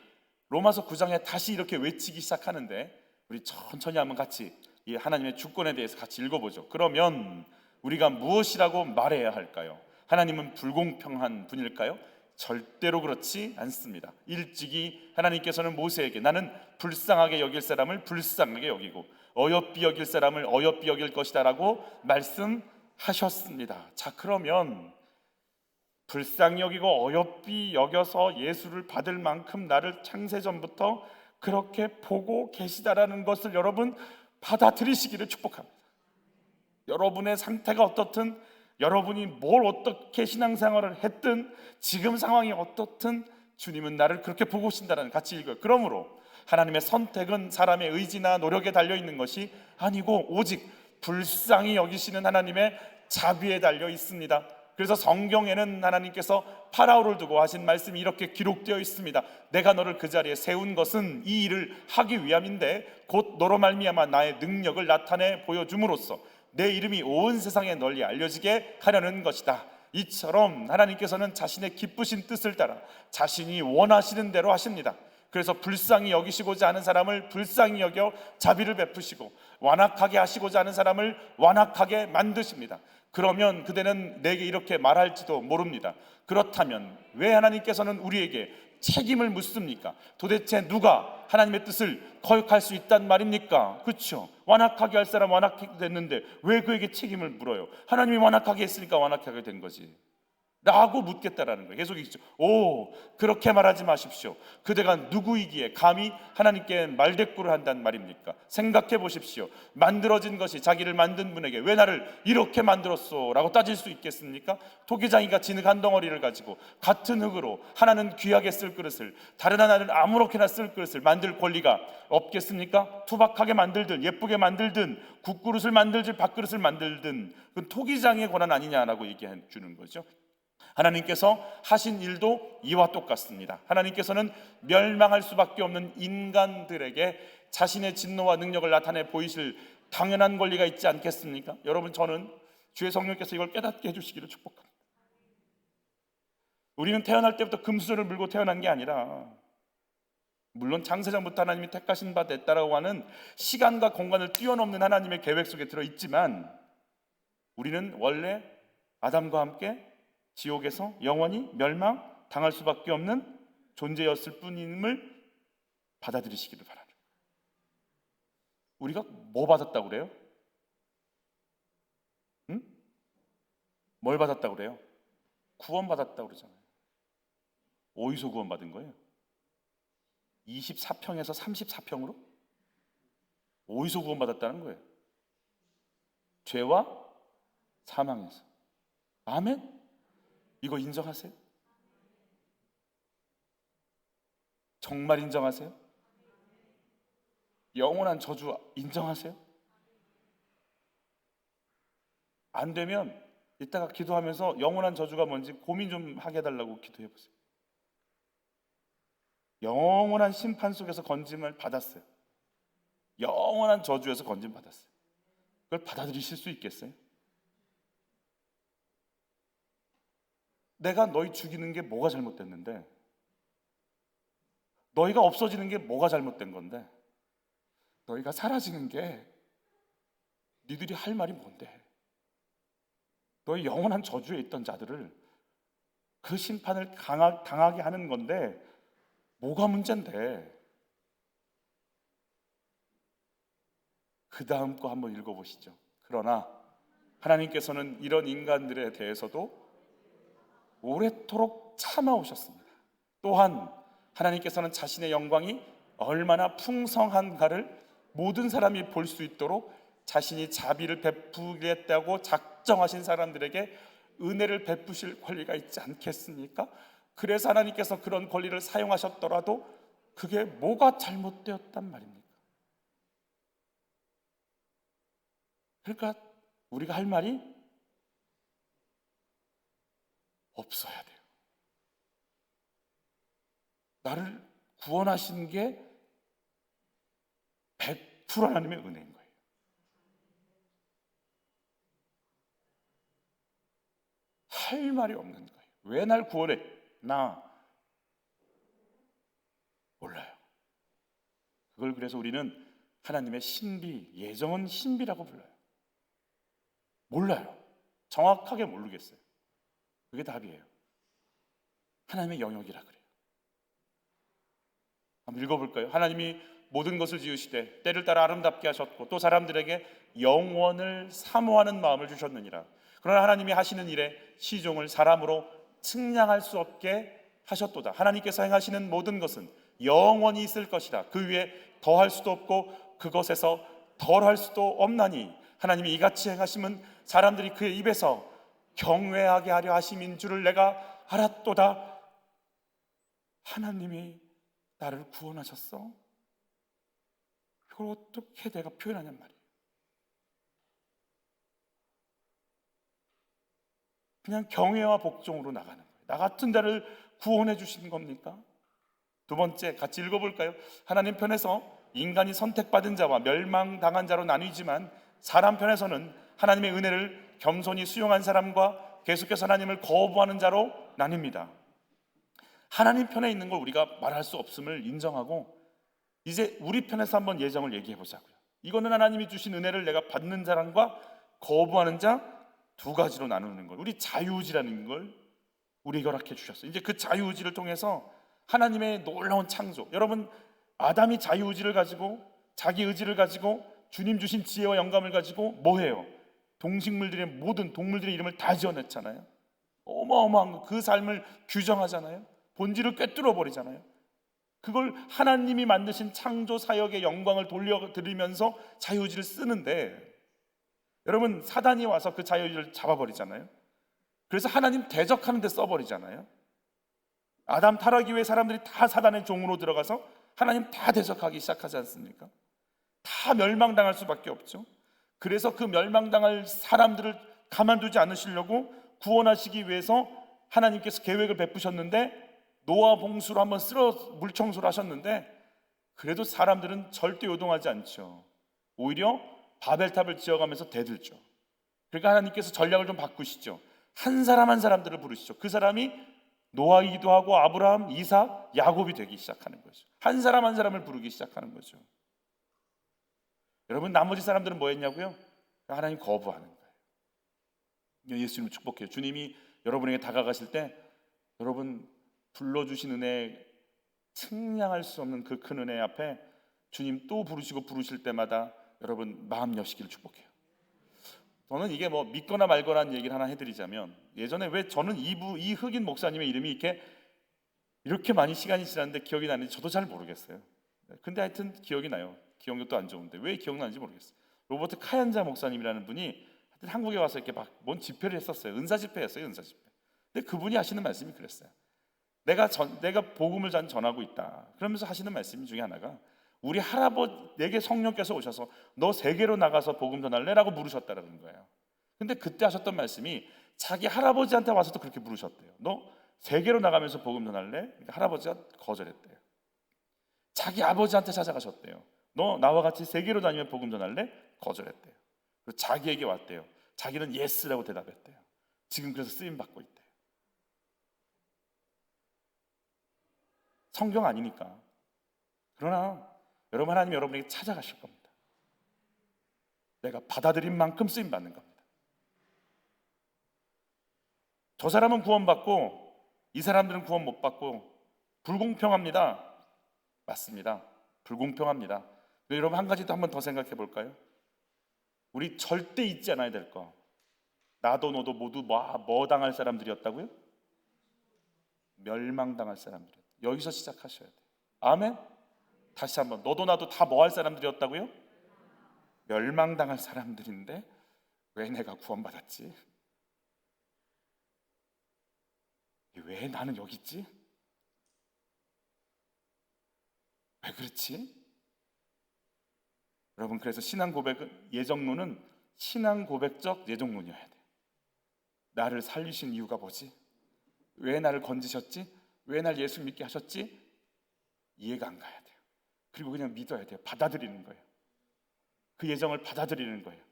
Speaker 1: 로마서 9장에 다시 이렇게 외치기 시작하는데, 우리 천천히 한번 같이 이 하나님의 주권에 대해서 같이 읽어보죠. 그러면 우리가 무엇이라고 말해야 할까요? 하나님은 불공평한 분일까요? 절대로 그렇지 않습니다. 일찍이 하나님께서는 모세에게 나는 불쌍하게 여길 사람을 불쌍하게 여기고 어여삐 여길 사람을 어여삐 여길 것이다 라고 말씀하셨습니다. 자, 그러면 불쌍히 여기고 어여삐 여겨서 예수를 받을 만큼 나를 창세전부터 그렇게 보고 계시다라는 것을 여러분 받아들이시기를 축복합니다. 여러분의 상태가 어떻든, 여러분이 뭘 어떻게 신앙생활을 했든, 지금 상황이 어떻든 주님은 나를 그렇게 보고 계신다는, 같이 읽어요. 그러므로 하나님의 선택은 사람의 의지나 노력에 달려있는 것이 아니고 오직 불쌍히 여기시는 하나님의 자비에 달려 있습니다. 그래서 성경에는 하나님께서 파라오를 두고 하신 말씀이 이렇게 기록되어 있습니다. 내가 너를 그 자리에 세운 것은 이 일을 하기 위함인데 곧 너로 말미암아 나의 능력을 나타내 보여줌으로써 내 이름이 온 세상에 널리 알려지게 하려는 것이다. 이처럼 하나님께서는 자신의 기쁘신 뜻을 따라 자신이 원하시는 대로 하십니다. 그래서 불쌍히 여기시고자 하는 사람을 불쌍히 여겨 자비를 베푸시고 완악하게 하시고자 하는 사람을 완악하게 만드십니다. 그러면 그대는 내게 이렇게 말할지도 모릅니다. 그렇다면 왜 하나님께서는 우리에게 책임을 묻습니까? 도대체 누가 하나님의 뜻을 거역할 수 있단 말입니까? 그렇죠? 완악하게 할 사람 완악하게 됐는데 왜 그에게 책임을 물어요? 하나님이 완악하게 했으니까 완악하게 된 거지 라고 묻겠다라는 거예요. 계속 있죠. 오, 그렇게 말하지 마십시오. 그대가 누구이기에 감히 하나님께 말대꾸를 한단 말입니까? 생각해 보십시오. 만들어진 것이 자기를 만든 분에게 왜 나를 이렇게 만들었소? 라고 따질 수 있겠습니까? 토기장이가 진흙 한 덩어리를 가지고 같은 흙으로 하나는 귀하게 쓸 그릇을, 다른 하나는 아무렇게나 쓸 그릇을 만들 권리가 없겠습니까? 투박하게 만들든 예쁘게 만들든 국그릇을 만들든 밥그릇을 만들든 그건 토기장의 권한 아니냐라고 얘기해 주는 거죠. 하나님께서 하신 일도 이와 똑같습니다. 하나님께서는 멸망할 수밖에 없는 인간들에게 자신의 진노와 능력을 나타내 보이실 당연한 권리가 있지 않겠습니까? 여러분, 저는 주의 성령께서 이걸 깨닫게 해주시기를 축복합니다. 우리는 태어날 때부터 금수저를 물고 태어난 게 아니라, 물론 창세전부터 하나님이 택하신 바 됐다라고 하는 시간과 공간을 뛰어넘는 하나님의 계획 속에 들어있지만, 우리는 원래 아담과 함께 지옥에서 영원히 멸망당할 수밖에 없는 존재였을 뿐임을 받아들이시기를 바랍니다. 우리가 뭐 받았다고 그래요? 응? 뭘 받았다고 그래요? 구원받았다고 그러잖아요. 어디서 구원받은 거예요? 24평에서 34평으로? 어디서 구원받았다는 거예요? 죄와 사망에서. 아멘? 이거 인정하세요? 정말 인정하세요? 영원한 저주 인정하세요? 안 되면 이따가 기도하면서 영원한 저주가 뭔지 고민 좀 하게 해달라고 기도해 보세요. 영원한 심판 속에서 건짐을 받았어요. 영원한 저주에서 건짐 받았어요. 그걸 받아들이실 수 있겠어요? 내가 너희 죽이는 게 뭐가 잘못됐는데, 너희가 없어지는 게 뭐가 잘못된 건데, 너희가 사라지는 게 니들이 할 말이 뭔데? 너희 영원한 저주에 있던 자들을 그 심판을 당하게 하는 건데 뭐가 문제인데? 그 다음 거 한번 읽어보시죠. 그러나 하나님께서는 이런 인간들에 대해서도 오래도록 참아오셨습니다. 또한 하나님께서는 자신의 영광이 얼마나 풍성한가를 모든 사람이 볼 수 있도록 자신이 자비를 베푸겠다고 작정하신 사람들에게 은혜를 베푸실 권리가 있지 않겠습니까? 그래서 하나님께서 그런 권리를 사용하셨더라도 그게 뭐가 잘못되었단 말입니까? 그러니까 우리가 할 말이 없어야 돼요. 나를 구원하신 게 100% 하나님의 은혜인 거예요. 할 말이 없는 거예요. 왜 날 구원해? 나 몰라요. 그걸 그래서 우리는 하나님의 신비, 예정은 신비라고 불러요. 몰라요. 정확하게 모르겠어요. 그게 답이에요. 하나님의 영역이라 그래요. 한번 읽어볼까요? 하나님이 모든 것을 지으시되 때를 따라 아름답게 하셨고 또 사람들에게 영원을 사모하는 마음을 주셨느니라. 그러나 하나님이 하시는 일에 시종을 사람으로 측량할 수 없게 하셨도다. 하나님께서 행하시는 모든 것은 영원히 있을 것이라. 그 위에 더할 수도 없고 그것에서 덜할 수도 없나니 하나님이 이같이 행하심은 사람들이 그의 입에서 경외하게 하려 하심인 줄을 내가 알았도다. 하나님이 나를 구원하셨어? 그걸 어떻게 내가 표현하냔 말이에요. 그냥 경외와 복종으로 나가는 거예요. 나 같은 자를 구원해 주신 겁니까? 두 번째, 같이 읽어볼까요? 하나님 편에서 인간이 선택받은 자와 멸망당한 자로 나뉘지만 사람 편에서는 하나님의 은혜를 겸손히 수용한 사람과 계속해서 하나님을 거부하는 자로 나뉩니다. 하나님 편에 있는 걸 우리가 말할 수 없음을 인정하고 이제 우리 편에서 한번 예정을 얘기해 보자고요. 이거는 하나님이 주신 은혜를 내가 받는 사람과 거부하는 자 두 가지로 나누는 걸, 우리 자유의지라는 걸 우리에게 허락해 주셨어요. 이제 그 자유의지를 통해서 하나님의 놀라운 창조, 여러분 아담이 자유의지를 가지고 자기 의지를 가지고 주님 주신 지혜와 영감을 가지고 뭐해요? 동식물들의 모든 동물들의 이름을 다 지어냈잖아요. 어마어마한 그 삶을 규정하잖아요. 본질을 꿰뚫어 버리잖아요. 그걸 하나님이 만드신 창조 사역의 영광을 돌려드리면서 자유의지를 쓰는데, 여러분 사단이 와서 그 자유의지를 잡아버리잖아요. 그래서 하나님 대적하는 데 써버리잖아요. 아담 타락 이후에 사람들이 다 사단의 종으로 들어가서 하나님 다 대적하기 시작하지 않습니까? 다 멸망당할 수밖에 없죠. 그래서 그 멸망당할 사람들을 가만두지 않으시려고 구원하시기 위해서 하나님께서 계획을 베푸셨는데, 노아 봉수로 한번 쓸어 물청소를 하셨는데 그래도 사람들은 절대 요동하지 않죠. 오히려 바벨탑을 지어가면서 대들죠. 그러니까 하나님께서 전략을 좀 바꾸시죠. 한 사람 한 사람들을 부르시죠. 그 사람이 노아이기도 하고 아브라함, 이삭, 야곱이 되기 시작하는 거죠. 한 사람 한 사람을 부르기 시작하는 거죠. 여러분 나머지 사람들은 뭐 했냐고요? 하나님 거부하는 거예요. 예수님을 축복해요. 주님이 여러분에게 다가가실 때 여러분 불러주신 은혜, 측량할 수 없는 그 큰 은혜 앞에 주님 또 부르시고 부르실 때마다 여러분 마음 여시기를 축복해요. 저는 이게 뭐 믿거나 말거나 하는 얘기를 하나 해드리자면, 예전에 왜 저는 이 흑인 목사님의 이름이 이렇게 많이 시간이 지났는데 기억이 나는지 저도 잘 모르겠어요. 근데 하여튼 기억이 나요. 기억력도 안 좋은데 왜 기억나는지 모르겠어요. 로버트 카얀자 목사님이라는 분이 하여튼 한국에 와서 이렇게 막 뭔 집회를 했었어요. 은사 집회였어요. 은사 집회. 근데 그분이 하시는 말씀이 그랬어요. 내가 복음을 전하고 있다. 그러면서 하시는 말씀 중에 하나가, 우리 할아버지에게 성령께서 오셔서 너 세계로 나가서 복음 전할래? 라고 물으셨다는 거예요. 근데 그때 하셨던 말씀이 자기 할아버지한테 와서도 그렇게 물으셨대요. 너 세계로 나가면서 복음 전할래? 그러니까 할아버지가 거절했대요. 자기 아버지한테 찾아가셨대요. 너 나와 같이 세계로 다니면 복음 전할래? 거절했대요. 그리고 자기에게 왔대요. 자기는 예스라고 대답했대요. 지금 그래서 쓰임 받고 있대요. 성경 아니니까. 그러나 여러분 하나님 여러분에게 찾아가실 겁니다. 내가 받아들인 만큼 쓰임 받는 겁니다. 저 사람은 구원받고 이 사람들은 구원 못 받고 불공평합니다. 맞습니다. 불공평합니다. 여러분 한 가지 더 한번 더 생각해 볼까요? 우리 절대 잊지 않아야 될 거. 나도 너도 모두 뭐 당할 사람들이었다고요? 멸망당할 사람들. 여기서 시작하셔야 돼요. 아멘? 다시 한번, 너도 나도 다 뭐 할 사람들이었다고요? 멸망당할 사람들인데 왜 내가 구원받았지? 왜 나는 여기 있지? 왜 그렇지? 여러분 그래서 신앙 고백은, 예정론은 신앙 고백적 예정론이어야 돼. 나를 살리신 이유가 뭐지? 왜 나를 건지셨지? 왜 날 예수 믿게 하셨지? 이해가 안 가야 돼요. 그리고 그냥 믿어야 돼요. 받아들이는 거예요. 그 예정을 받아들이는 거예요.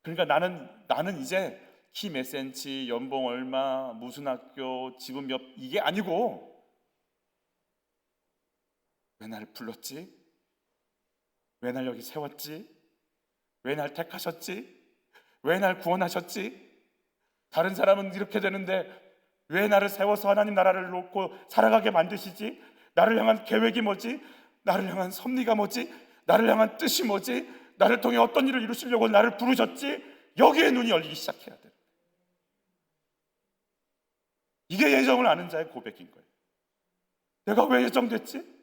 Speaker 1: 그러니까 나는 이제 키 몇 센치, 연봉 얼마, 무슨 학교, 집은 몇, 이게 아니고 왜 나를 불렀지? 왜 날 여기 세웠지? 왜 날 택하셨지? 왜 날 구원하셨지? 다른 사람은 이렇게 되는데 왜 나를 세워서 하나님 나라를 놓고 살아가게 만드시지? 나를 향한 계획이 뭐지? 나를 향한 섭리가 뭐지? 나를 향한 뜻이 뭐지? 나를 통해 어떤 일을 이루시려고 나를 부르셨지? 여기에 눈이 열리기 시작해야 돼. 이게 예정을 아는 자의 고백인 거예요. 내가 왜 예정됐지?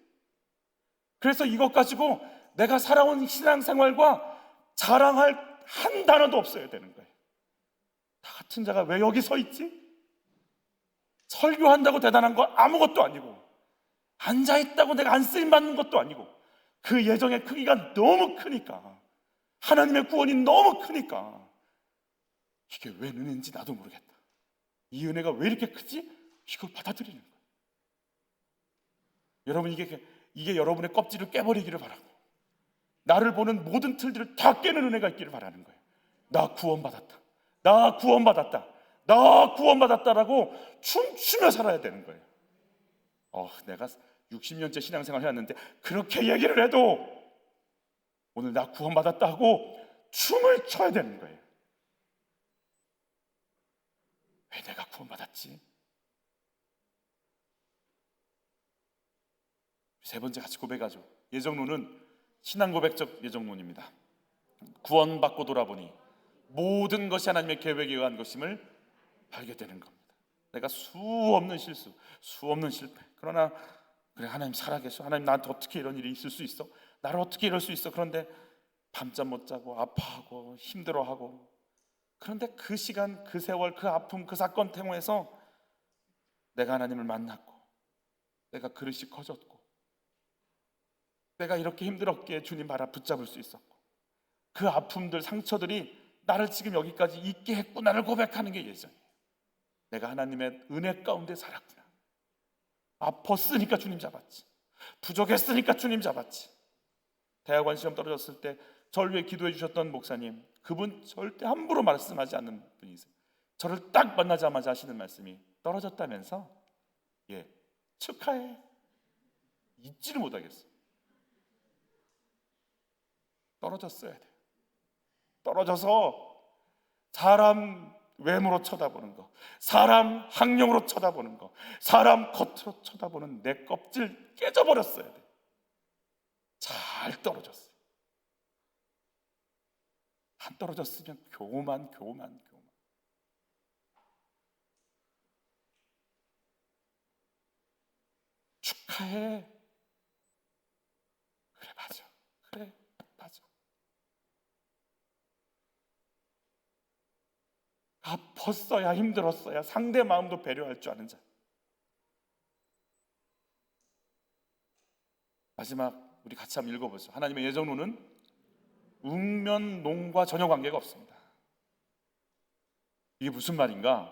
Speaker 1: 그래서 이것 가지고 내가 살아온 신앙생활과 자랑할 한 단어도 없어야 되는 거예요. 나 같은 자가 왜 여기 서 있지? 설교한다고 대단한 거 아무것도 아니고, 앉아있다고 내가 안 쓰임받는 것도 아니고, 그 예정의 크기가 너무 크니까, 하나님의 구원이 너무 크니까 이게 왜 은혜인지 나도 모르겠다. 이 은혜가 왜 이렇게 크지? 이걸 받아들이는 거예요. 여러분, 이게 여러분의 껍질을 깨버리기를 바라고, 나를 보는 모든 틀들을 다 깨는 은혜가 있기를 바라는 거예요. 나 구원받았다, 나 구원받았다, 나 구원받았다라고 춤추며 살아야 되는 거예요. 내가 60년째 신앙생활 해왔는데 그렇게 얘기를 해도 오늘 나 구원받았다 하고 춤을 춰야 되는 거예요. 왜 내가 구원받았지? 세 번째 같이 고백하죠. 예정론은 신앙 고백적 예정론입니다. 구원받고 돌아보니 모든 것이 하나님의 계획에 의한 것임을 알게 되는 겁니다. 내가 수없는 실수, 수없는 실패, 그러나 그래, 하나님 살아계셔. 하나님 나한테 어떻게 이런 일이 있을 수 있어? 나를 어떻게 이럴 수 있어? 그런데 밤잠 못 자고 아파하고 힘들어하고, 그런데 그 시간, 그 세월, 그 아픔, 그 사건 통해서 내가 하나님을 만났고, 내가 그릇이 커졌고, 내가 이렇게 힘들었기에 주님 바라 붙잡을 수 있었고, 그 아픔들, 상처들이 나를 지금 여기까지 있게 했구나를 고백하는 게 예정이에요. 내가 하나님의 은혜 가운데 살았구나. 아팠으니까 주님 잡았지, 부족했으니까 주님 잡았지. 대학원 시험 떨어졌을 때 저를 위해 기도해 주셨던 목사님, 그분 절대 함부로 말씀하지 않는 분이세요. 저를 딱 만나자마자 하시는 말씀이, 떨어졌다면서? 예, 축하해. 잊지를 못하겠어. 떨어졌어야 돼. 떨어져서 사람 외모로 쳐다보는 거, 사람 학력으로 쳐다보는 거, 사람 겉으로 쳐다보는 내 껍질 깨져버렸어야 돼. 잘 떨어졌어요. 안 떨어졌으면 교만. 축하해. 그래, 맞아. 그래, 맞아. 아팠어야, 힘들었어야 상대 마음도 배려할 줄 아는 자. 마지막 우리 같이 한번 읽어보죠. 하나님의 예정론은 웅면농과 전혀 관계가 없습니다. 이게 무슨 말인가?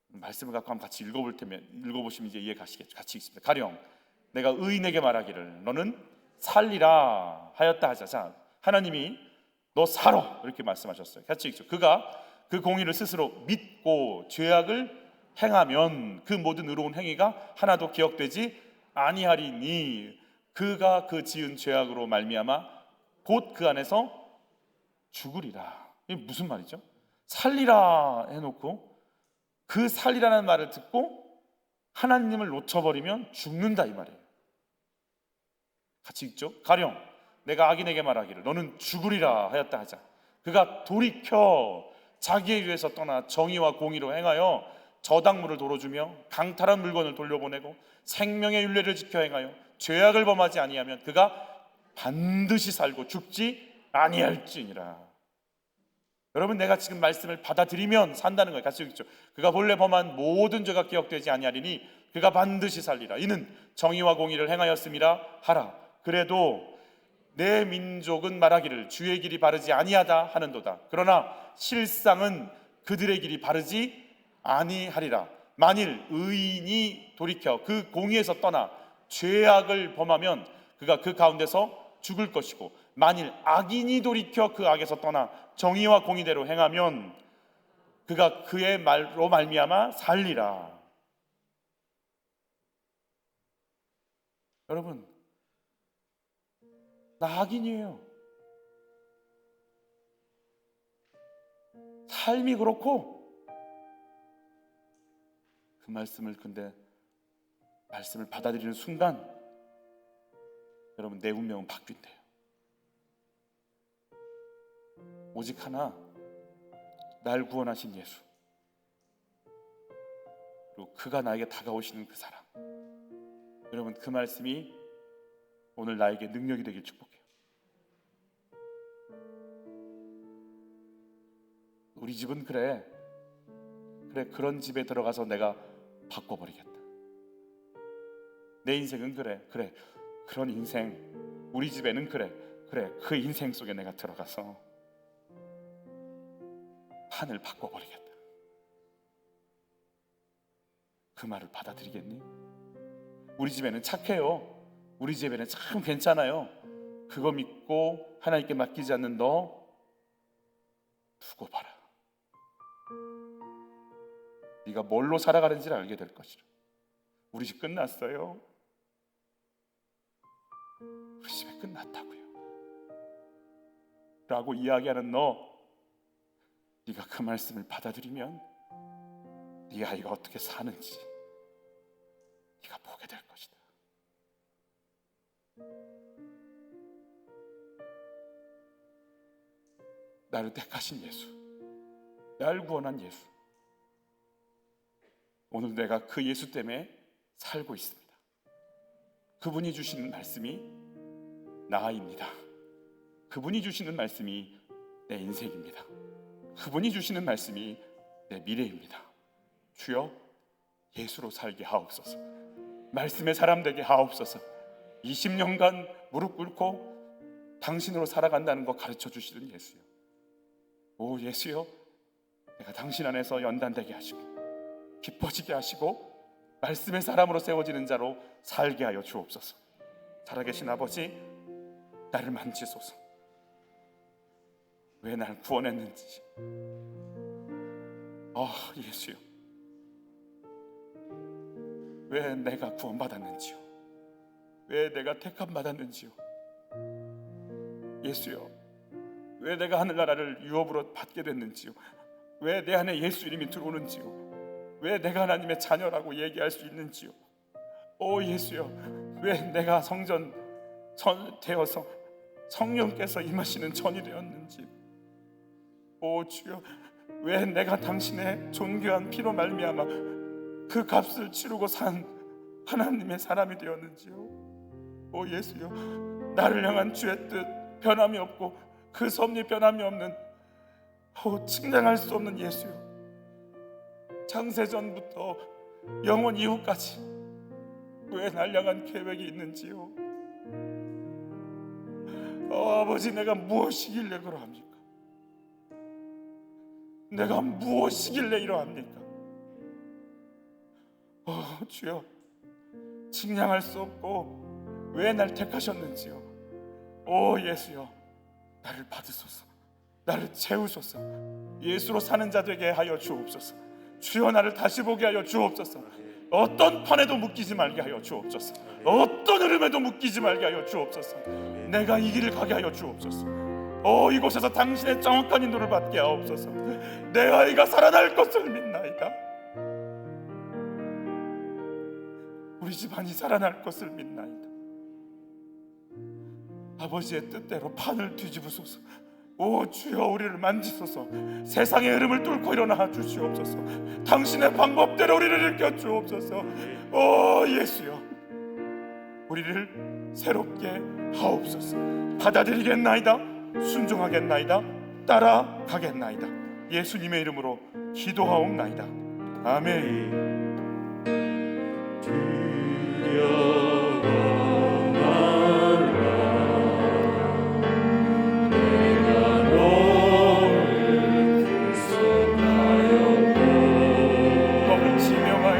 Speaker 1: 말씀을 갖고 한번 같이 읽어보시면 이제 이해 가시겠죠. 같이 읽습니다. 가령 내가 의인에게 말하기를 너는 살리라 하였다 하자. 자, 하나님이 너 살아 이렇게 말씀하셨어요. 같이 읽죠. 그가 그 공의를 스스로 믿고 죄악을 행하면 그 모든 의로운 행위가 하나도 기억되지 아니하리니 그가 그 지은 죄악으로 말미암아 곧 그 안에서 죽으리라. 이게 무슨 말이죠? 살리라 해놓고 그 살리라는 말을 듣고 하나님을 놓쳐버리면 죽는다 이 말이에요. 같이 읽죠. 가령 내가 악인에게 말하기를 너는 죽으리라 하였다 하자. 그가 돌이켜 자기의 위에서 떠나 정의와 공의로 행하여 저당물을 도로주며 강탈한 물건을 돌려보내고 생명의 율례를 지켜 행하여 죄악을 범하지 아니하면 그가 반드시 살고 죽지 아니할지니라. 여러분, 내가 지금 말씀을 받아들이면 산다는 거예요. 같이 읽죠. 그가 본래 범한 모든 죄가 기억되지 아니하리니 그가 반드시 살리라. 이는 정의와 공의를 행하였음이라 하라. 그래도 내 민족은 말하기를 주의 길이 바르지 아니하다 하는도다. 그러나 실상은 그들의 길이 바르지 아니하리라. 만일 의인이 돌이켜 그 공의에서 떠나 죄악을 범하면 그가 그 가운데서 죽을 것이고, 만일 악인이 돌이켜 그 악에서 떠나 정의와 공의대로 행하면 그가 그의 말로 말미암아 살리라. 여러분, 나 악인이에요. 삶이 그렇고, 그 말씀을 받아들이는 순간 여러분, 내 운명은 바뀐대요. 오직 하나, 날 구원하신 예수, 그리고 그가 나에게 다가오시는 그 사랑. 여러분, 그 말씀이 오늘 나에게 능력이 되길 축복해요. 우리 집은 그래, 그런 집에 들어가서 내가 바꿔버리겠다. 내 인생은 그래, 그런 인생, 우리 집에는 그래, 그 인생 속에 내가 들어가서 판을 바꿔버리겠다. 그 말을 받아들이겠니? 우리 집에는 착해요. 우리 집에는 참 괜찮아요. 그거 믿고 하나님께 맡기지 않는 너 두고 봐라. 네가 뭘로 살아가는지를 알게 될 것이라. 우리 집 끝났어요. 우리 집에 끝났다고요 라고 이야기하는 너, 네가 그 말씀을 받아들이면 네 아이가 어떻게 사는지 네가 보게 될 것이다. 나를 택하신 예수, 날 구원한 예수, 오늘 내가 그 예수 때문에 살고 있습니다. 그분이 주시는 말씀이 나아입니다. 그분이 주시는 말씀이 내 인생입니다. 그분이 주시는 말씀이 내 미래입니다. 주여, 예수로 살게 하옵소서. 말씀의 사람 되게 하옵소서. 20년간 무릎 꿇고 당신으로 살아간다는 거 가르쳐 주시는 예수요. 오 예수요, 내가 당신 안에서 연단되게 하시고 기뻐지게 하시고 말씀의 사람으로 세워지는 자로 살게 하여 주옵소서. 살아계신 아버지, 나를 만지소서. 왜 날 구원했는지, 예수요, 왜 내가 구원받았는지요, 왜 내가 택함받았는지요, 예수요, 왜 내가 하늘나라를 유업으로 받게 됐는지요, 왜 내 안에 예수 이름이 들어오는지요, 왜 내가 하나님의 자녀라고 얘기할 수 있는지요, 오 예수요, 왜 내가 성전 되어서 성령께서 임하시는 전이 되었는지, 오 주여, 왜 내가 당신의 존귀한 피로 말미암아 그 값을 치르고 산 하나님의 사람이 되었는지요. 오 예수요, 나를 향한 주의 뜻 변함이 없고 그 섭리 변함이 없는 측량할 수 없는 예수요, 창세전부터 영원 이후까지 왜 날 향한 계획이 있는지요. 아버지, 내가 무엇이길래 그러합니까? 내가 무엇이길래 이러합니까? 주여, 측량할 수 없고 왜 날 택하셨는지요. 오 예수여, 나를 받으소서. 나를 채우소서. 예수로 사는 자 되게 하여 주옵소서. 주여, 나를 다시 보게 하여 주옵소서. 어떤 판에도 묶이지 말게 하여 주옵소서. 어떤 흐름에도 묶이지 말게 하여 주옵소서. 내가 이 길을 가게 하여 주옵소서. 이곳에서 당신의 정확한 인도를 받게 하옵소서. 내 아이가 살아날 것을 믿나이다. 우리 집안이 살아날 것을 믿나이다. 아버지의 뜻대로 판을 뒤집으소서. 오 주여, 우리를 만지소서. 세상의 흐름을 뚫고 일어나 주시옵소서. 당신의 방법대로 우리를 일으켜 주옵소서. 오 예수여, 우리를 새롭게 하옵소서. 받아들이겠나이다. 순종하겠나이다. 따라가겠나이다. 예수님의 이름으로 기도하옵나이다. 아멘. 너를 지명하여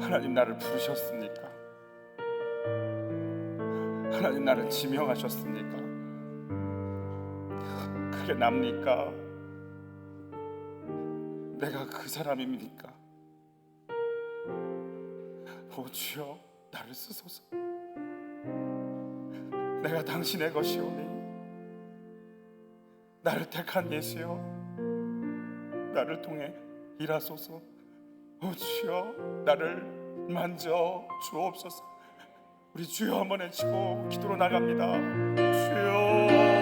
Speaker 1: 하나님 나를 부르셨습니까? 하나님 나를 지명하셨습니까? 그게 납니까? 내가 그 사람입니까? 오 주여, 나를 쓰소서. 내가 당신의 것이오니 나를 택한 예수여, 나를 통해 일하소서. 오 주여, 나를 만져 주옵소서. 우리 주여 한번 외치고 기도로 나갑니다. 주여.